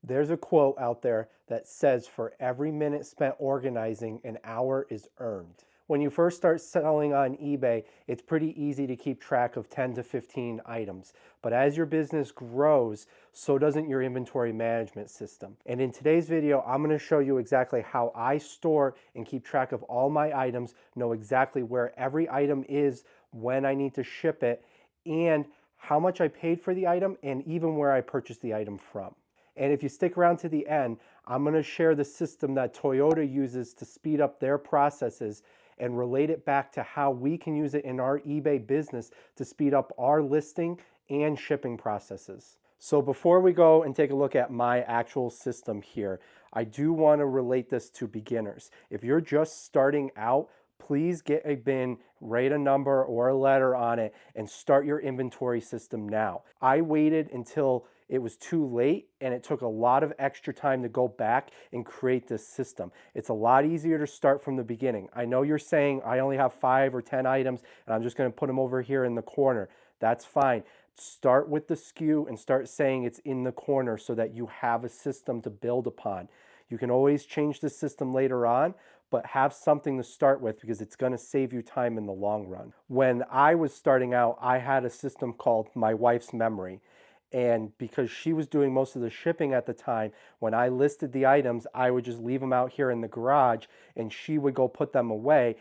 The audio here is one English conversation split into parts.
There's a quote out there that says, for every minute spent organizing, an hour is earned. When you first start selling on eBay, it's pretty easy to keep track of 10 to 15 items. But as your business grows, so doesn't your inventory management system. And in today's video, I'm going to show you exactly how I store and keep track of all my items, know exactly where every item is, when I need to ship it, and how much I paid for the item, and even where I purchased the item from. And if you stick around to the end, I'm going to share the system that Toyota uses to speed up their processes and relate it back to how we can use it in our eBay business to speed up our listing and shipping processes. So before we go and take a look at my actual system here, I do want to relate this to beginners. If you're just starting out, please get a bin, write a number or a letter on it, and start your inventory system now. I waited until it was too late, and it took a lot of extra time to go back and create this system. It's a lot easier to start from the beginning. I know you're saying I only have 5 or 10 items and I'm just going to put them over here in the corner. That's fine. Start with the SKU and start saying it's in the corner so that you have a system to build upon. You can always change the system later on, but have something to start with because it's going to save you time in the long run. When I was starting out, I had a system called My Wife's Memory. And because she was doing most of the shipping at the time, when I listed the items, I would just leave them out here in the garage and she would go put them away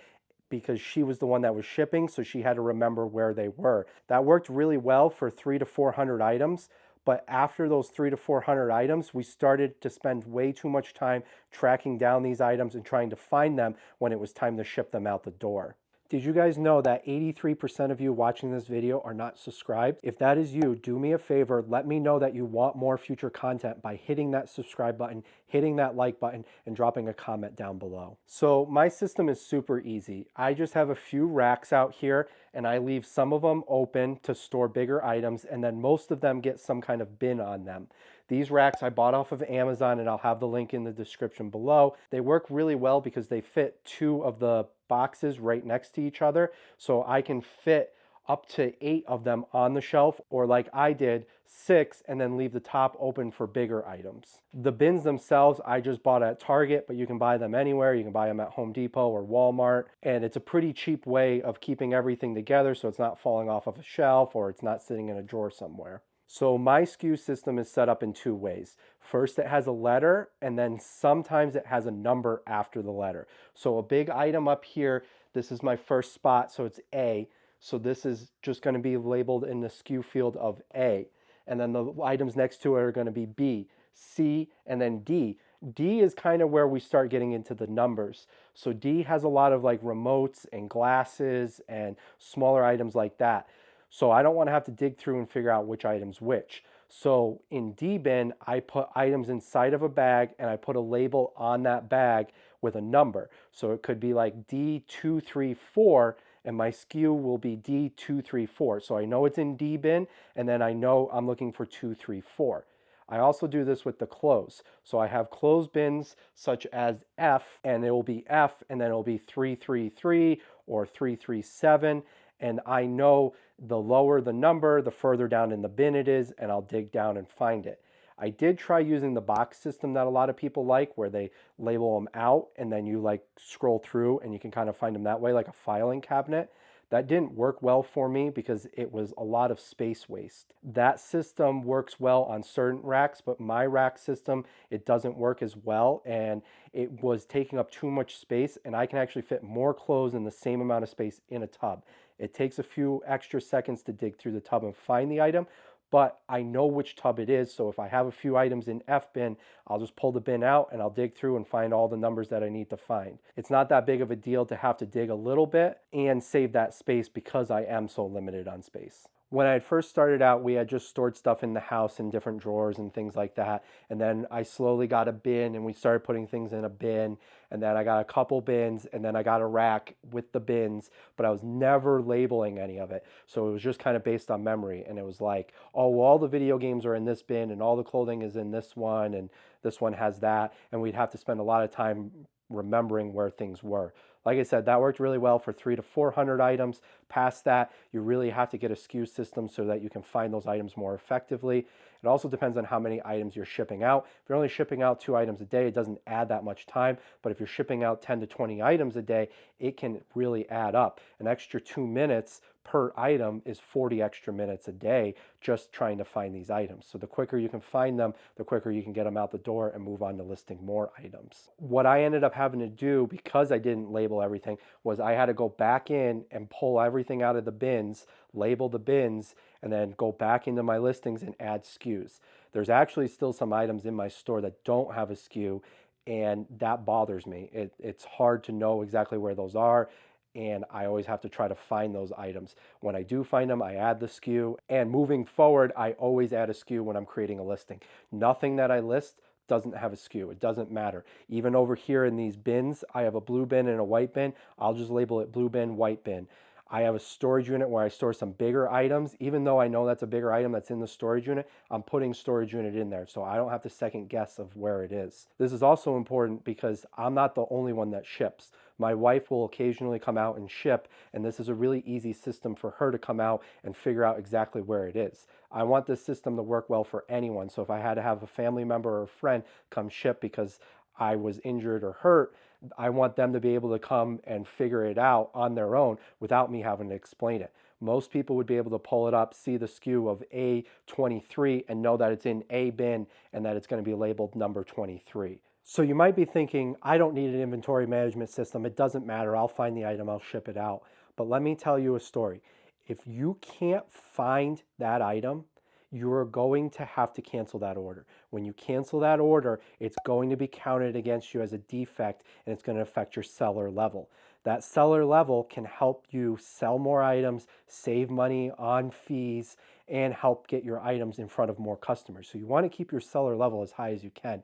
because she was the one that was shipping, so she had to remember where they were. That worked really well for 300 to 400 items. But after those 300 to 400 items, we started to spend way too much time tracking down these items and trying to find them when it was time to ship them out the door. Did you guys know that 83% of you watching this video are not subscribed? If that is you, do me a favor, let me know that you want more future content by hitting that subscribe button, hitting that like button, and dropping a comment down below. So my system is super easy. I just have a few racks out here and I leave some of them open to store bigger items, and then most of them get some kind of bin on them. These racks I bought off of Amazon, and I'll have the link in the description below. They work really well because they fit 2 of the boxes right next to each other, so I can fit up to 8 of them on the shelf, or like I did, 6, and then leave the top open for bigger items. The bins themselves I just bought at Target, but you can buy them anywhere. You can buy them at Home Depot or Walmart, and it's a pretty cheap way of keeping everything together so it's not falling off of a shelf or it's not sitting in a drawer somewhere. So my SKU system is set up in 2 ways. First, it has a letter, and then sometimes it has a number after the letter. So a big item up here, this is my first spot, so it's A. So this is just going to be labeled in the SKU field of A. And then the items next to it are going to be B, C, and then D. D is kind of where we start getting into the numbers. So D has a lot of like remotes and glasses and smaller items like that. So I don't want to have to dig through and figure out which item's which. So in D bin, I put items inside of a bag and I put a label on that bag with a number. So it could be like D234 and my SKU will be D234. So I know it's in D bin, and then I know I'm looking for 234. I also do this with the clothes. So I have clothes bins such as F, and it will be F, and then it will be 333 or 337. And I know the lower the number, the further down in the bin it is, and I'll dig down and find it. I did try using the box system that a lot of people like, where they label them out and then you like scroll through and you can kind of find them that way, like a filing cabinet. That didn't work well for me because it was a lot of space waste. That system works well on certain racks, but my rack system, it doesn't work as well, and it was taking up too much space, and I can actually fit more clothes in the same amount of space in a tub. It takes a few extra seconds to dig through the tub and find the item, but I know which tub it is, so if I have a few items in F bin, I'll just pull the bin out and I'll dig through and find all the numbers that I need to find. It's not that big of a deal to have to dig a little bit and save that space because I am so limited on space. When I had first started out, we had just stored stuff in the house in different drawers and things like that. And then I slowly got a bin and we started putting things in a bin. And then I got a couple bins and then I got a rack with the bins, but I was never labeling any of it. So it was just kind of based on memory. And it was like, oh, well, all the video games are in this bin and all the clothing is in this one and this one has that. And we'd have to spend a lot of time remembering where things were. Like I said, that worked really well for 300 to 400 items. Past that, you really have to get a SKU system so that you can find those items more effectively. It also depends on how many items you're shipping out. If you're only shipping out 2 items a day, it doesn't add that much time. But if you're shipping out 10 to 20 items a day, it can really add up. An extra 2 minutes per item is 40 extra minutes a day just trying to find these items. So the quicker you can find them, the quicker you can get them out the door and move on to listing more items. What I ended up having to do, because I didn't label everything, was I had to go back in and pull everything out of the bins, label the bins, and then go back into my listings and add SKUs. There's actually still some items in my store that don't have a SKU, and that bothers me. It's hard to know exactly where those are, and I always have to try to find those items. When I do find them, I add the SKU, and moving forward, I always add a SKU when I'm creating a listing. Nothing that I list doesn't have a SKU. It doesn't matter. Even over here in these bins, I have a blue bin and a white bin. I'll just label it blue bin, white bin. I have a storage unit where I store some bigger items. Even though I know that's a bigger item that's in the storage unit, I'm putting storage unit in there, so I don't have to second guess of where it is. This is also important because I'm not the only one that ships. My wife will occasionally come out and ship, and this is a really easy system for her to come out and figure out exactly where it is. I want this system to work well for anyone, so if I had to have a family member or a friend come ship because I was injured or hurt, I want them to be able to come and figure it out on their own without me having to explain it. Most people would be able to pull it up, see the SKU of A23, and know that it's in A bin and that it's going to be labeled number 23. So you might be thinking, I don't need an inventory management system. It doesn't matter. I'll find the item. I'll ship it out. But let me tell you a story. If you can't find that item, you're going to have to cancel that order. When you cancel that order, it's going to be counted against you as a defect, and it's going to affect your seller level. That seller level can help you sell more items, save money on fees, and help get your items in front of more customers. So you want to keep your seller level as high as you can.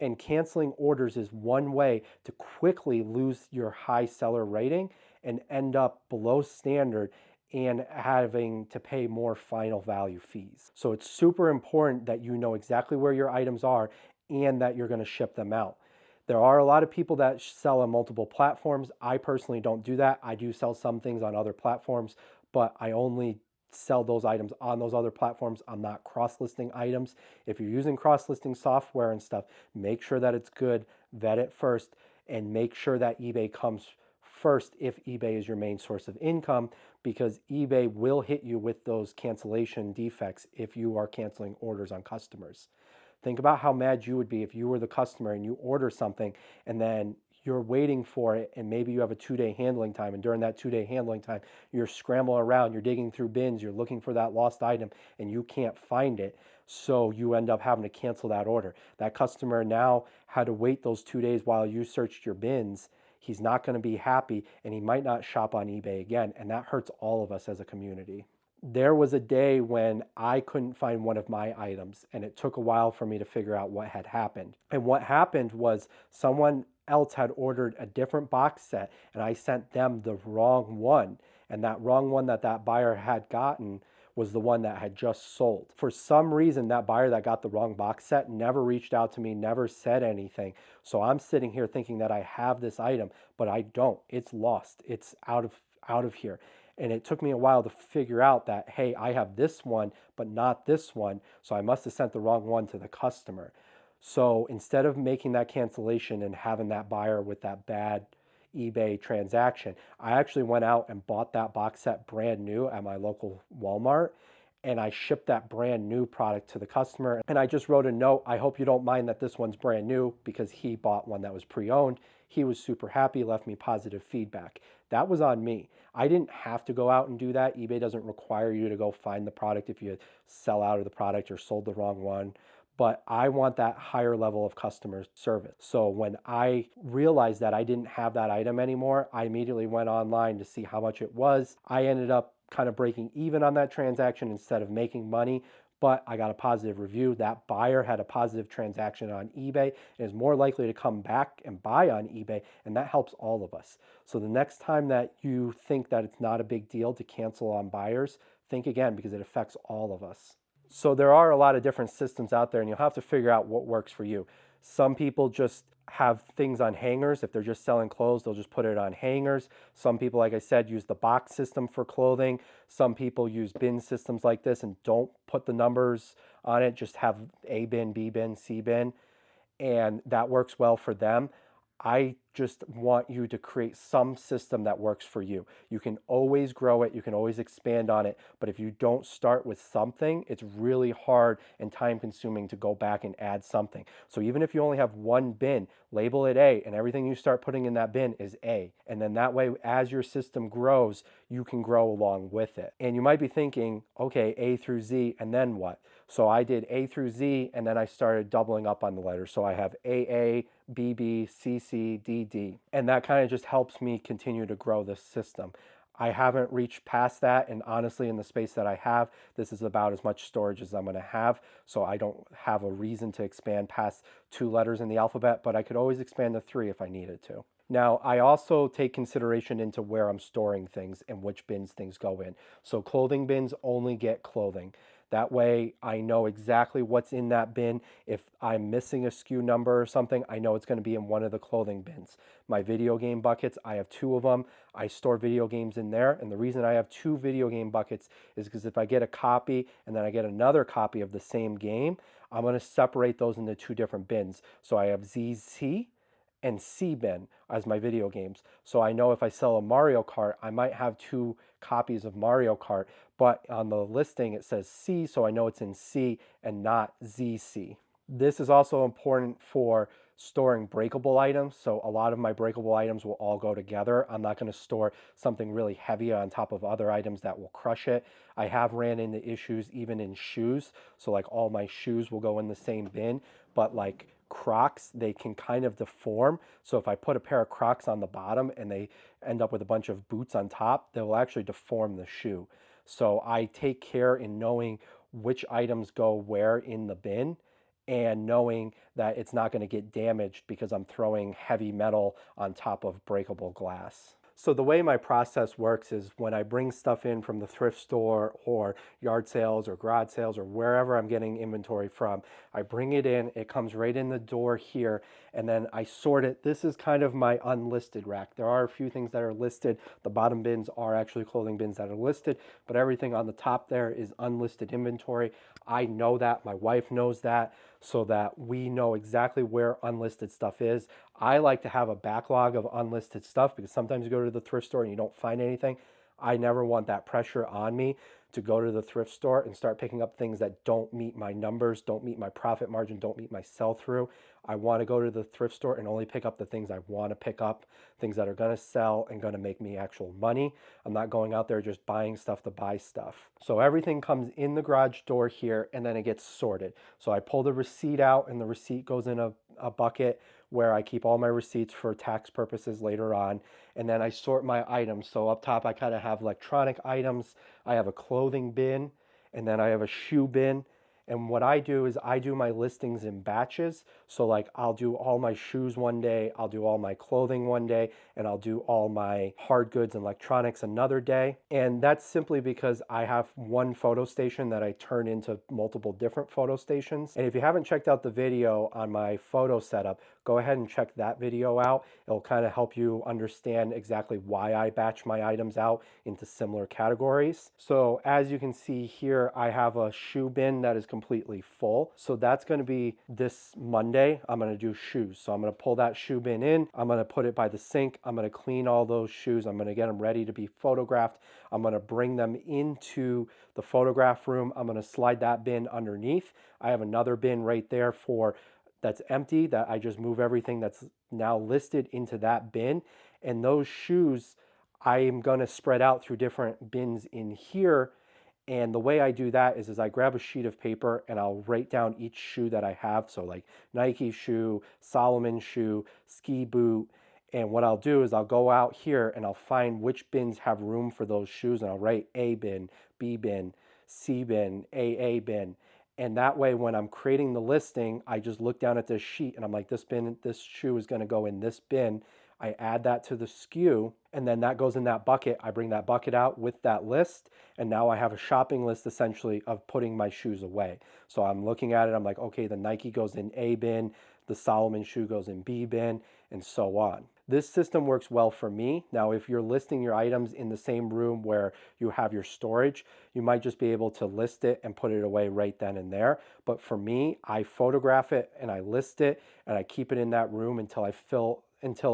And canceling orders is one way to quickly lose your high seller rating and end up below standard and having to pay more final value fees. So it's super important that you know exactly where your items are and that you're going to ship them out. There are a lot of people that sell on multiple platforms. I personally don't do that. I do sell some things on other platforms, but I only sell those items on those other platforms. I'm not cross-listing items. If you're using cross-listing software and stuff, make sure that it's good, vet it first, and make sure that eBay comes first if eBay is your main source of income, because eBay will hit you with those cancellation defects if you are canceling orders on customers. Think about how mad you would be if you were the customer and you order something and then you're waiting for it, and maybe you have a 2-day handling time, and during that 2-day handling time you're scrambling around, you're digging through bins, you're looking for that lost item, and you can't find it, so you end up having to cancel that order. That customer now had to wait those 2 days while you searched your bins. He's not going to be happy, and he might not shop on eBay again, and that hurts all of us as a community. There was a day when I couldn't find one of my items, and it took a while for me to figure out what had happened. And what happened was someone else had ordered a different box set, and I sent them the wrong one. And that wrong one that buyer had gotten was the one that had just sold. For some reason, that buyer that got the wrong box set never reached out to me, never said anything. So I'm sitting here thinking that I have this item, but I don't. It's lost. It's out of here. And it took me a while to figure out that, hey, I have this one, but not this one. So I must have sent the wrong one to the customer. So instead of making that cancellation and having that buyer with that bad eBay transaction, I actually went out and bought that box set brand new at my local Walmart, and I shipped that brand new product to the customer. And I just wrote a note, I hope you don't mind that this one's brand new, because he bought one that was pre-owned. He was super happy, left me positive feedback. That was on me. I didn't have to go out and do that. eBay doesn't require you to go find the product if you sell out of the product or sold the wrong one. But I want that higher level of customer service. So when I realized that I didn't have that item anymore, I immediately went online to see how much it was. I ended up kind of breaking even on that transaction instead of making money, but I got a positive review. That buyer had a positive transaction on eBay and is more likely to come back and buy on eBay, and that helps all of us. So the next time that you think that it's not a big deal to cancel on buyers, think again, because it affects all of us. So there are a lot of different systems out there, and you'll have to figure out what works for you. Some people just have things on hangers. If they're just selling clothes, they'll just put it on hangers. Some people, like I said, use the box system for clothing. Some people use bin systems like this and don't put the numbers on it, just have A bin, B bin, C bin, and that works well for them. I just want you to create some system that works for you. You can always grow it, you can always expand on it, but if you don't start with something, it's really hard and time consuming to go back and add something. So even if you only have one bin, label it A, and everything you start putting in that bin is A. And then that way, as your system grows, you can grow along with it. And you might be thinking, okay, A through Z, and then what? So I did A through Z, and then I started doubling up on the letters. So I have AA, BB, CC, DD. And that kind of just helps me continue to grow this system. I haven't reached past that, and honestly, in the space that I have, this is about as much storage as I'm going to have, so I don't have a reason to expand past 2 letters in the alphabet, but I could always expand to 3 if I needed to. Now, I also take consideration into where I'm storing things and which bins things go in. So clothing bins only get clothing. That way I know exactly what's in that bin. If I'm missing a SKU number or something, I know it's going to be in one of the clothing bins. My video game buckets, I have 2 of them. I store video games in there. And the reason I have 2 video game buckets is because if I get a copy and then I get another copy of the same game, I'm going to separate those into 2 different bins. So I have ZC and C bin as my video games. So I know if I sell a Mario Kart, I might have 2 copies of Mario Kart, but on the listing it says C, so I know it's in C and not ZC. This is also important for storing breakable items. So a lot of my breakable items will all go together. I'm not going to store something really heavy on top of other items that will crush it. I have ran into issues even in shoes. So like all my shoes will go in the same bin, but like Crocs, they can kind of deform. So if I put a pair of Crocs on the bottom and they end up with a bunch of boots on top, they will actually deform the shoe. So I take care in knowing which items go where in the bin and knowing that it's not going to get damaged because I'm throwing heavy metal on top of breakable glass. So the way my process works is when I bring stuff in from the thrift store or yard sales or garage sales or wherever I'm getting inventory from, I bring it in, it comes right in the door here, and then I sort it. This is kind of my unlisted rack. There are a few things that are listed. The bottom bins are actually clothing bins that are listed, but everything on the top there is unlisted inventory. I know that, my wife knows that, so that we know exactly where unlisted stuff is. I like to have a backlog of unlisted stuff because sometimes you go to the thrift store and you don't find anything. I never want that pressure on me to go to the thrift store and start picking up things that don't meet my numbers, don't meet my profit margin, don't meet my sell through. I want to go to the thrift store and only pick up the things I want to pick up, things that are going to sell and going to make me actual money. I'm not going out there just buying stuff to buy stuff. So everything comes in the garage door here and then it gets sorted. So I pull the receipt out and the receipt goes in a bucket where I keep all my receipts for tax purposes later on. And then I sort my items. So up top, I kind of have electronic items. I have a clothing bin, and then I have a shoe bin. And what I do is I do my listings in batches. So like I'll do all my shoes one day, I'll do all my clothing one day, and I'll do all my hard goods and electronics another day. And that's simply because I have one photo station that I turn into multiple different photo stations. And if you haven't checked out the video on my photo setup, go ahead and check that video out. It'll kind of help you understand exactly why I batch my items out into similar categories. So as you can see here, I have a shoe bin that is completely full. So that's going to be this Monday. I'm going to do shoes. So I'm going to pull that shoe bin in. I'm going to put it by the sink. I'm going to clean all those shoes. I'm going to get them ready to be photographed. I'm going to bring them into the photograph room. I'm going to slide that bin underneath. I have another bin right there that's empty that I just move everything that's now listed into that bin. And those shoes I am going to spread out through different bins in here. And the way I do that is I grab a sheet of paper and I'll write down each shoe that I have. So like Nike shoe, Solomon shoe, ski boot. And what I'll do is I'll go out here and I'll find which bins have room for those shoes. And I'll write A bin, B bin, C bin, AA bin. And that way, when I'm creating the listing, I just look down at this sheet and I'm like, this shoe is going to go in this bin. I add that to the SKU, and then that goes in that bucket. I bring that bucket out with that list, and now I have a shopping list essentially of putting my shoes away. So I'm looking at it, I'm like, okay, the Nike goes in A bin, the Solomon shoe goes in B bin, and so on. This system works well for me. Now, if you're listing your items in the same room where you have your storage, you might just be able to list it and put it away right then and there. But for me, I photograph it and I list it and I keep it in that room until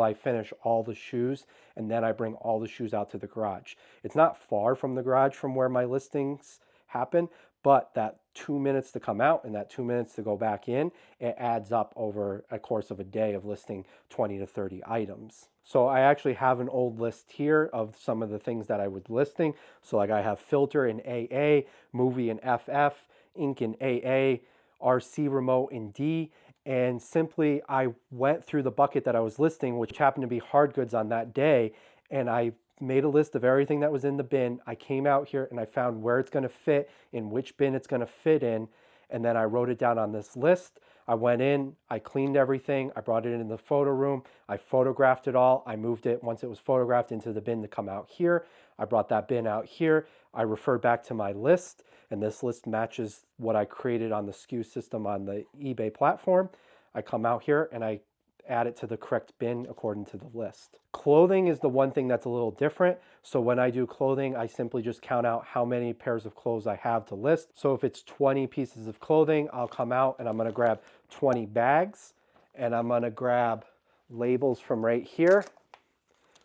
I finish all the shoes, and then I bring all the shoes out to the garage. It's not far from the garage from where my listings happen, but that 2 minutes to come out and that 2 minutes to go back in, it adds up over a course of a day of listing 20 to 30 items. So I actually have an old list here of some of the things that I was listing. So like I have filter in AA, movie in FF, ink in AA, RC remote in D, and simply I went through the bucket that I was listing, which happened to be hard goods on that day, and I made a list of everything that was in the bin. I came out here and I found where it's going to fit, in which bin it's going to fit in, and then I wrote it down on this list. I went in, I cleaned everything, I brought it in the photo room, I photographed it all, I moved it once it was photographed into the bin to come out here. I brought that bin out here, I referred back to my list, and this list matches what I created on the SKU system on the eBay platform. I come out here and I add it to the correct bin according to the list. Clothing is the one thing that's a little different. So when I do clothing, I simply just count out how many pairs of clothes I have to list. So if it's 20 pieces of clothing, I'll come out and I'm going to grab 20 bags, and I'm going to grab labels from right here.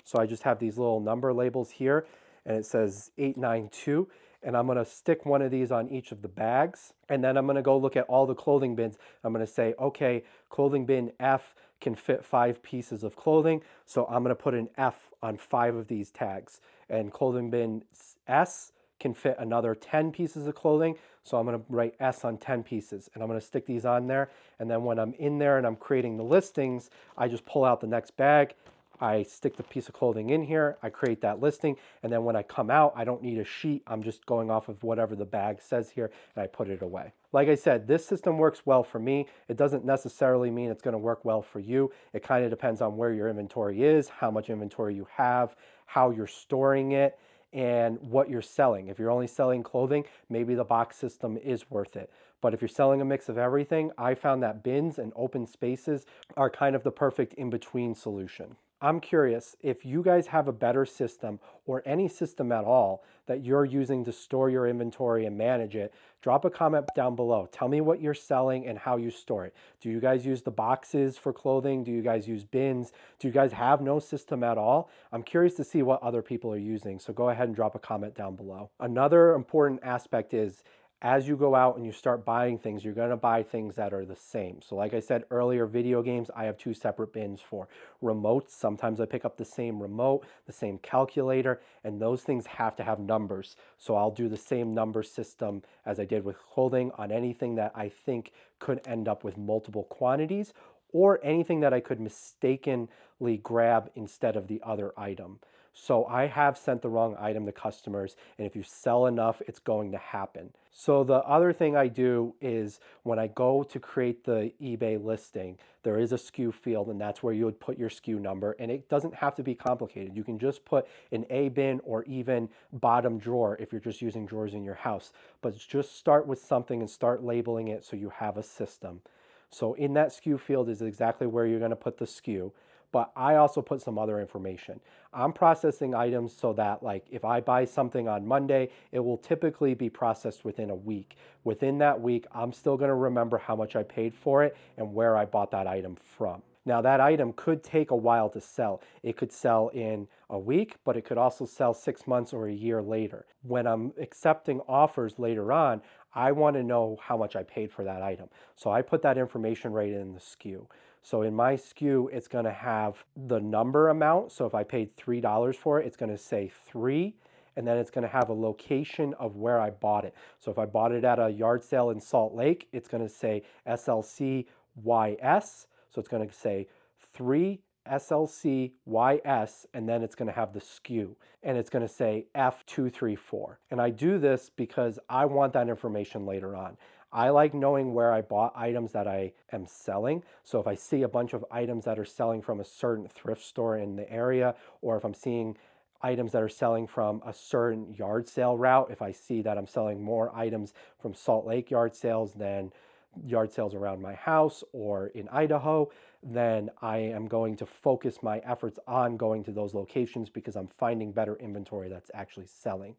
So I just have these little number labels here, and it says 892. And I'm going to stick one of these on each of the bags. And then I'm going to go look at all the clothing bins. I'm going to say, okay, clothing bin F can fit 5 pieces of clothing, so I'm going to put an F on 5 of these tags. And clothing bin S can fit another 10 pieces of clothing, so I'm going to write S on 10 pieces. And I'm going to stick these on there. And then when I'm in there and I'm creating the listings, I just pull out the next bag, I stick the piece of clothing in here, I create that listing, and then when I come out, I don't need a sheet. I'm just going off of whatever the bag says here, and I put it away. Like I said, this system works well for me. It doesn't necessarily mean it's going to work well for you. It kind of depends on where your inventory is, how much inventory you have, how you're storing it, and what you're selling. If you're only selling clothing, maybe the box system is worth it. But if you're selling a mix of everything, I found that bins and open spaces are kind of the perfect in-between solution. I'm curious if you guys have a better system or any system at all that you're using to store your inventory and manage it. Drop a comment down below. Tell me what you're selling and how you store it. Do you guys use the boxes for clothing? Do you guys use bins? Do you guys have no system at all? I'm curious to see what other people are using, so go ahead and drop a comment down below. Another important aspect is, as you go out and you start buying things, you're going to buy things that are the same. So like I said earlier, video games, I have 2 separate bins for. Remotes, sometimes I pick up the same remote, the same calculator, and those things have to have numbers. So I'll do the same number system as I did with clothing on anything that I think could end up with multiple quantities, or anything that I could mistakenly grab instead of the other item. So I have sent the wrong item to customers, and if you sell enough, it's going to happen. So the other thing I do is when I go to create the eBay listing, there is a SKU field, and that's where you would put your SKU number, and it doesn't have to be complicated. You can just put an A bin or even bottom drawer if you're just using drawers in your house, but just start with something and start labeling it so you have a system. So in that SKU field is exactly where you're going to put the SKU. But I also put some other information. I'm processing items so that, like, if I buy something on Monday, it will typically be processed within a week. Within that week, I'm still going to remember how much I paid for it and where I bought that item from. Now, that item could take a while to sell. It could sell in a week, but it could also sell 6 months or a year later. When I'm accepting offers later on, I want to know how much I paid for that item. So I put that information right in the SKU. So in my SKU, it's going to have the number amount. So if I paid $3 for it, it's going to say 3, and then it's going to have a location of where I bought it. So if I bought it at a yard sale in Salt Lake, it's going to say SLCYS. So it's going to say 3 SLCYS, and then it's going to have the SKU, and it's going to say F234. And I do this because I want that information later on. I like knowing where I bought items that I am selling. So if I see a bunch of items that are selling from a certain thrift store in the area, or if I'm seeing items that are selling from a certain yard sale route, if I see that I'm selling more items from Salt Lake yard sales than yard sales around my house or in Idaho, then I am going to focus my efforts on going to those locations because I'm finding better inventory that's actually selling.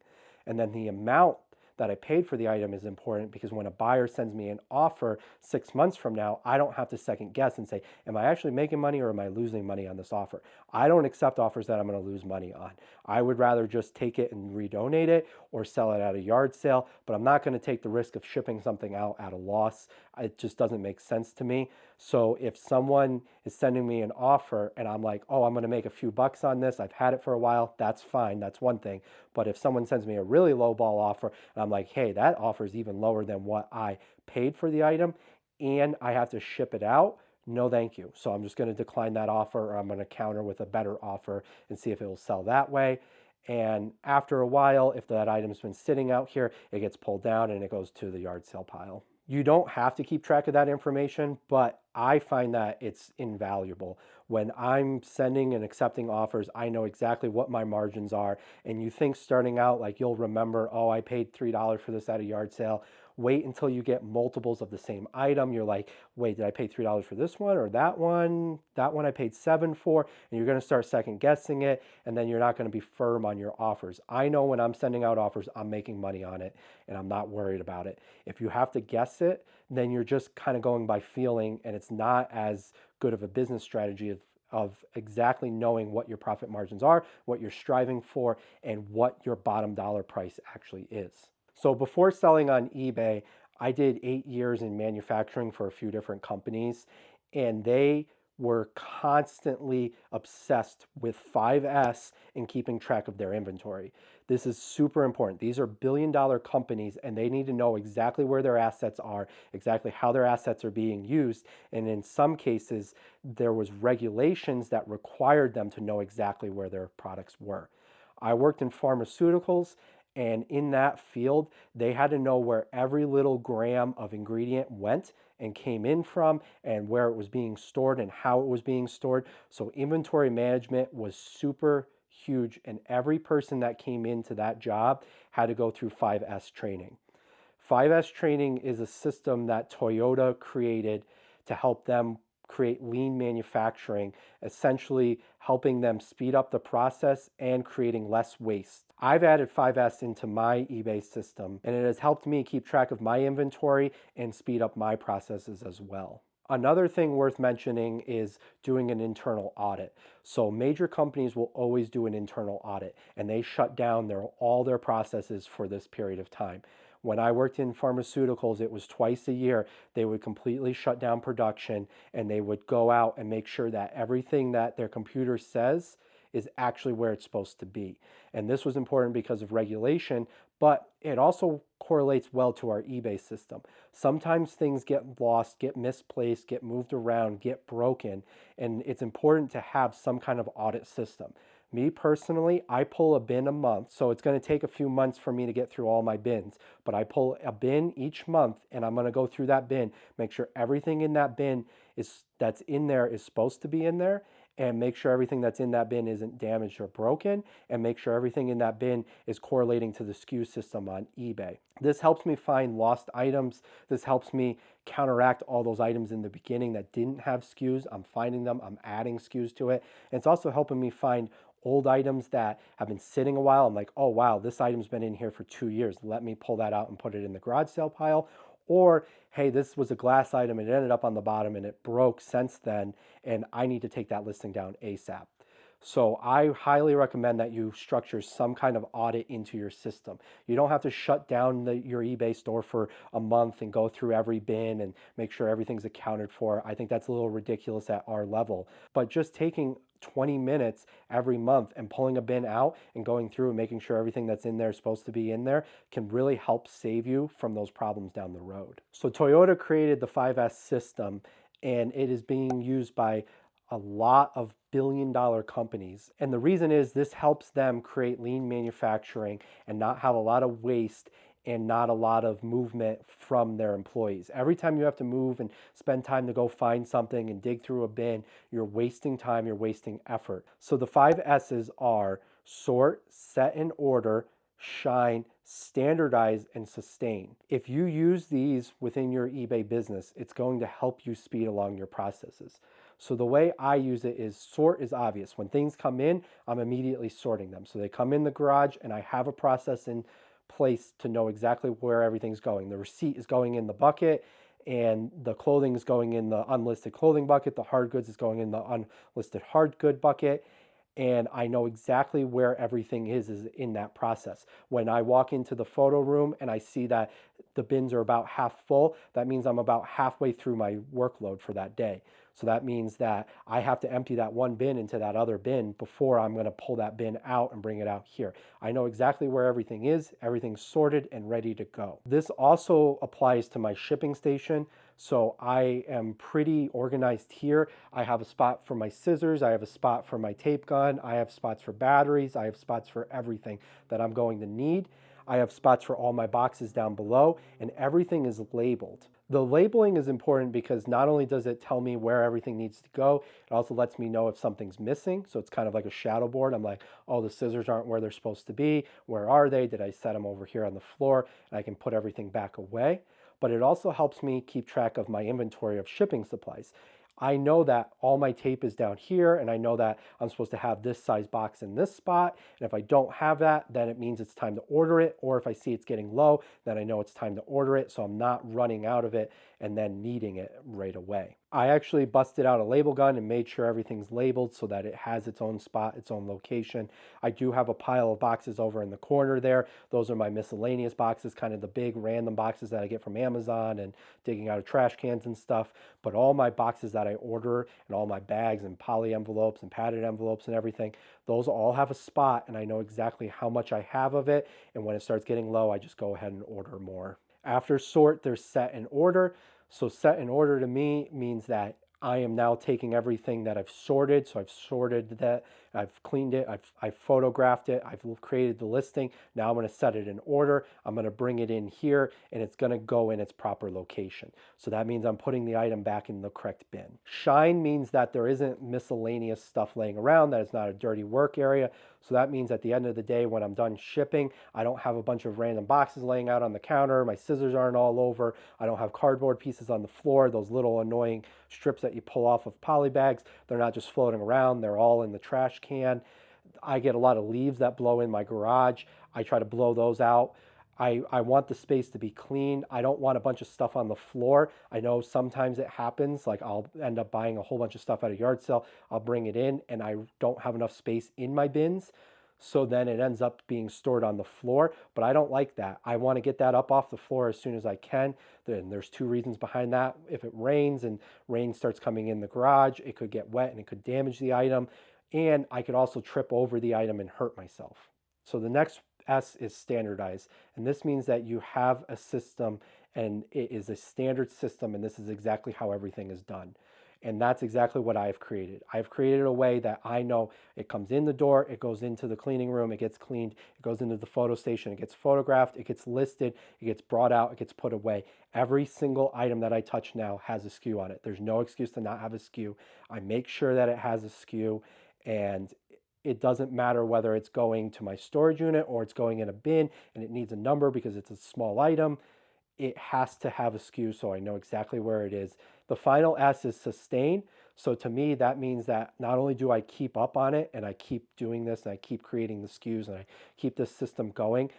And then the amount that I paid for the item is important because when a buyer sends me an offer 6 months from now, I don't have to second guess and say, am I actually making money or am I losing money on this offer? I don't accept offers that I'm going to lose money on. I would rather just take it and redonate it or sell it at a yard sale, but I'm not going to take the risk of shipping something out at a loss. It just doesn't make sense to me. So if someone is sending me an offer and I'm like, oh, I'm going to make a few bucks on this, I've had it for a while, that's fine. That's one thing. But if someone sends me a really low ball offer and I'm like, hey, that offer is even lower than what I paid for the item and I have to ship it out, no thank you. So I'm just going to decline that offer, or I'm going to counter with a better offer and see if it will sell that way. And after a while, if that item's been sitting out here, it gets pulled down and it goes to the yard sale pile. You don't have to keep track of that information, but I find that it's invaluable. When I'm sending and accepting offers, I know exactly what my margins are. And you think starting out, like you'll remember, oh, I paid $3 for this at a yard sale. Wait until you get multiples of the same item. You're like, wait, did I pay $3 for this one or that one? That one I paid $7 for. And you're going to start second guessing it. And then you're not going to be firm on your offers. I know when I'm sending out offers, I'm making money on it and I'm not worried about it. If you have to guess it, then you're just kind of going by feeling, and it's not as good of a business strategy of exactly knowing what your profit margins are, what you're striving for, and what your bottom dollar price actually is. So before selling on eBay, I did 8 years in manufacturing for a few different companies, and they were constantly obsessed with 5S and keeping track of their inventory. This is super important. These are billion-dollar companies and they need to know exactly where their assets are, exactly how their assets are being used. And in some cases, there was regulations that required them to know exactly where their products were. I worked in pharmaceuticals, and in that field, they had to know where every little gram of ingredient went and came in from, and where it was being stored and how it was being stored. So inventory management was super huge, and every person that came into that job had to go through 5S training. 5S training is a system that Toyota created to help them create lean manufacturing, essentially helping them speed up the process and creating less waste. I've added 5S into my eBay system, and it has helped me keep track of my inventory and speed up my processes as well. Another thing worth mentioning is doing an internal audit. So major companies will always do an internal audit, and they shut down all their processes for this period of time. When I worked in pharmaceuticals, it was twice a year. They would completely shut down production and they would go out and make sure that everything that their computer says is actually where it's supposed to be. And this was important because of regulation, but it also correlates well to our eBay system. Sometimes things get lost, get misplaced, get moved around, get broken, and it's important to have some kind of audit system. Me personally, I pull a bin a month, so it's going to take a few months for me to get through all my bins, but I pull a bin each month and I'm going to go through that bin, make sure everything in that bin that's in there is supposed to be in there, and make sure everything that's in that bin isn't damaged or broken, and make sure everything in that bin is correlating to the SKU system on eBay. This helps me find lost items. This helps me counteract all those items in the beginning that didn't have SKUs. I'm finding them, I'm adding SKUs to it. And it's also helping me find old items that have been sitting a while. I'm like, oh wow, this item's been in here for 2 years. Let me pull that out and put it in the garage sale pile. Or, hey, this was a glass item and it ended up on the bottom and it broke since then, and I need to take that listing down ASAP. So I highly recommend that you structure some kind of audit into your system. You don't have to shut down your eBay store for a month and go through every bin and make sure everything's accounted for. I think that's a little ridiculous at our level. But just taking 20 minutes every month and pulling a bin out and going through and making sure everything that's in there is supposed to be in there can really help save you from those problems down the road. So Toyota created the 5S system, and it is being used by a lot of billion-dollar companies. And the reason is this helps them create lean manufacturing and not have a lot of waste and not a lot of movement from their employees. Every time you have to move and spend time to go find something and dig through a bin, you're wasting time, you're wasting effort. So the 5 S's are sort, set in order, shine, standardize, and sustain. If you use these within your eBay business, it's going to help you speed along your processes. So the way I use it is sort is obvious. When things come in, I'm immediately sorting them. So they come in the garage and I have a process in place to know exactly where everything's going. The receipt is going in the bucket and the clothing is going in the unlisted clothing bucket. The hard goods is going in the unlisted hard good bucket. And I know exactly where everything is in that process. When I walk into the photo room and I see that the bins are about half full, that means I'm about halfway through my workload for that day. So that means that I have to empty that one bin into that other bin before I'm going to pull that bin out and bring it out here. I know exactly where everything is, everything's sorted and ready to go. This also applies to my shipping station. So I am pretty organized here. I have a spot for my scissors, I have a spot for my tape gun, I have spots for batteries, I have spots for everything that I'm going to need. I have spots for all my boxes down below, and everything is labeled. The labeling is important because not only does it tell me where everything needs to go, it also lets me know if something's missing. So it's kind of like a shadow board. I'm like, oh, the scissors aren't where they're supposed to be. Where are they? Did I set them over here on the floor? And I can put everything back away. But it also helps me keep track of my inventory of shipping supplies. I know that all my tape is down here, and I know that I'm supposed to have this size box in this spot. And if I don't have that, then it means it's time to order it. Or if I see it's getting low, then I know it's time to order it. So I'm not running out of it and then needing it right away. I actually busted out a label gun and made sure everything's labeled so that it has its own spot, its own location. I do have a pile of boxes over in the corner there. Those are my miscellaneous boxes, kind of the big random boxes that I get from Amazon and digging out of trash cans and stuff. But all my boxes that I order and all my bags and poly envelopes and padded envelopes and everything, those all have a spot, and I know exactly how much I have of it. And when it starts getting low, I just go ahead and order more. After sort, there's set and order. So set and order to me means that I am now taking everything that I've sorted. So I've sorted that, I've cleaned it, I've photographed it, I've created the listing. Now I'm going to set it in order. I'm going to bring it in here and it's going to go in its proper location. So that means I'm putting the item back in the correct bin. Shine means that there isn't miscellaneous stuff laying around, that it's not a dirty work area. So that means at the end of the day, when I'm done shipping, I don't have a bunch of random boxes laying out on the counter. My scissors aren't all over. I don't have cardboard pieces on the floor, those little annoying strips that you pull off of poly bags. They're not just floating around. They're all in the trash can. I get a lot of leaves that blow in my garage. I try to blow those out. I want the space to be clean. I don't want a bunch of stuff on the floor. I know sometimes it happens, like I'll end up buying a whole bunch of stuff at a yard sale. I'll bring it in and I don't have enough space in my bins. So then it ends up being stored on the floor, but I don't like that. I want to get that up off the floor as soon as I can. Then there's two reasons behind that. If it rains and rain starts coming in the garage, it could get wet and it could damage the item. And I could also trip over the item and hurt myself. So the next S is standardize. And this means that you have a system and it is a standard system, and this is exactly how everything is done. And that's exactly what I've created. I've created a way that I know it comes in the door, it goes into the cleaning room, it gets cleaned, it goes into the photo station, it gets photographed, it gets listed, it gets brought out, it gets put away. Every single item that I touch now has a SKU on it. There's no excuse to not have a SKU. I make sure that it has a SKU, and it doesn't matter whether it's going to my storage unit or it's going in a bin and it needs a number because it's a small item. It has to have a SKU so I know exactly where it is. The final S is sustain. So to me, that means that not only do I keep up on it and I keep doing this and I keep creating the SKUs and I keep this system going,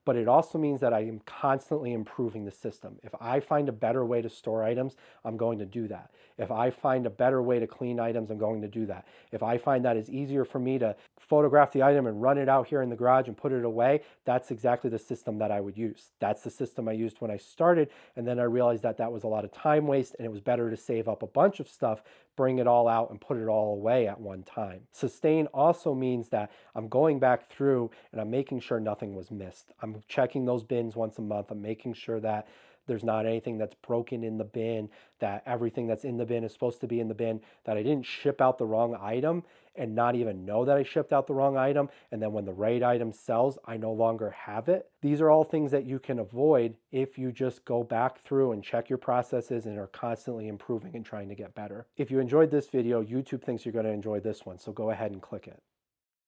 but it also means that I am constantly improving the system. If I find a better way to store items, I'm going to do that. If I find a better way to clean items, I'm going to do that. If I find that it's easier for me to photograph the item and run it out here in the garage and put it away, that's exactly the system that I would use. That's the system I used when I started, and then I realized that that was a lot of time waste and it was better to save up a bunch of stuff, bring it all out and put it all away at one time. Sustain also means that I'm going back through and I'm making sure nothing was missed. I'm checking those bins once a month. I'm making sure that there's not anything that's broken in the bin, that everything that's in the bin is supposed to be in the bin, that I didn't ship out the wrong item and not even know that I shipped out the wrong item. And then when the right item sells, I no longer have it. These are all things that you can avoid if you just go back through and check your processes and are constantly improving and trying to get better. If you enjoyed this video, YouTube thinks you're going to enjoy this one, so go ahead and click it.